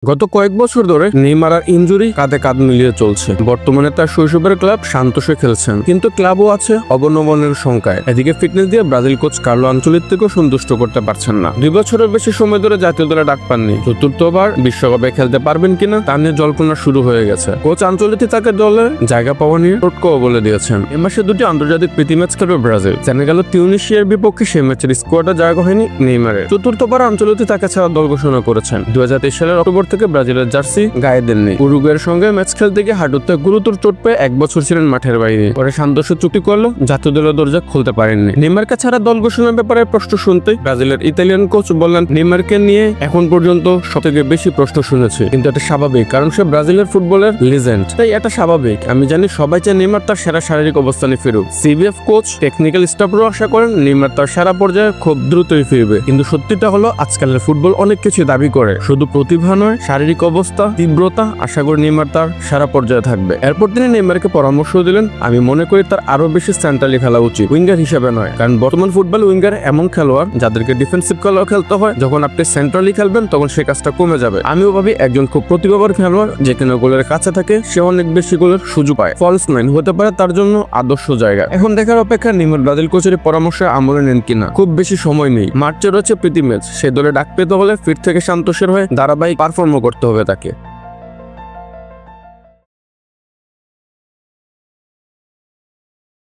গত কয়েক বছর ধরে নেইমার আর ইনজুরি কাঁধে কাঁধ মিলিয়ে চলছে। বর্তমানে তার শৈশবের ক্লাব সান্তোসে খেলছেন, কিন্তু ক্লাবও আছে অবনমনের শঙ্কায়। এদিকে ফিটনেস দিয়ে ব্রাজিল কোচ কার্লো আনচেলত্তিকেও সন্তুষ্ট করতে পারছেন না। 2 বছরের বেশি সময় ধরে জাতীয় দলে ডাক পাননি। চতুর্থবার বিশ্বকাপে খেলতে পারবেন কিনা তা নিয়ে জল্পনা শুরু হয়ে গেছে। কোচ আনচেলত্তি তাকে দলে জায়গা পাওয়া নিয়ে টোটকাও বলে দিয়েছেন। এ মাসে 2টি আন্তর্জাতিক প্রীতি ম্যাচ খেলবে ব্রাজিল। সেনেগাল ও তিউনিসিয়ার বিপক্ষে সেই ম্যাচের স্কোয়াডে জায়গা হয়নি নেইমারের। চতুর্থবার আনচেলত্তি তাকে ছাড়া দল ঘোষণা করেছেন। 2023 সালের অক্টোবর থেকে ব্রাজিলের জার্সি গায়ে দেননি। উরুগুয়ের সঙ্গে ম্যাচ খেলতে গিয়ে হাঁটুতে গুরুতর চোট পেয়ে 1 বছর ছিলেন মাঠের বাইরে। পরে সান্তোসে চুক্তি করলো, জাতীয় দলের দরজা খুলতে পারেননি। নেইমারকে ছাড়া দল ঘোষণার ব্যাপারে প্রশ্ন শুনতে ব্রাজিলের ইতালিয়ান কোচ বললেন, নেইমারকে নিয়ে এখন পর্যন্ত সবথেকে বেশি প্রশ্ন শুনেছি, কিন্তু এটা স্বাভাবিক, কারণ সে ব্রাজিলের ফুটবলের লিজেন্ড, তাই এটা স্বাভাবিক। আমি জানি সবাই চায় নেইমার তার সেরা শারীরিক অবস্থানে ফিরুক। সিবিএফ কোচ, টেকনিক্যাল স্টাফরাও আশা করেন নেইমার তার সেরা পর্যায়ে খুব দ্রুতই ফিরবে। কিন্তু সত্যিটা হলো আজকালের ফুটবল অনেক কিছু দাবি করে, শুধু প্রতিভা নয়, শারীরিক অবস্থা, তীব্রতা। আশা করি নেইমার তার সেরা পর্যায়ে থাকবে। এরপর তিনি নেইমারকে পরামর্শ দিলেন, আমি মনে করি তার আরো বেশি সেন্ট্রালি খেলা উচিত, উইঙ্গার হিসেবে নয়, কারণ বর্তমান ফুটবল উইঙ্গার এমন খেলোয়াড় যাদেরকে ডিফেন্সিভ খেলাও খেলতে হয়। যখন আপনি সেন্ট্রালি খেলবেন তখন সে কাজটা কমে যাবে। আমিও ভাবি একজন খুব প্রতিভাবান খেলোয়াড় যে কিনা গোলের কাছে থাকে, সে অনেক বেশি গোলের সুযোগ পায়। ফলস নাইন হতে পারে তার জন্য আদর্শ জায়গা। এখন দেখার অপেক্ষা নেইমার ব্রাজিল কোচের পরামর্শে আমলে নেন কিনা। খুব বেশি সময় নেই, মার্চে রয়েছে প্রীতি ম্যাচ। সে দলে ডাক পেতে হলে ফিট থেকে সান্তোসের হয়ে ধারাবাহিক পারফর্মও করতে হবে তাকে।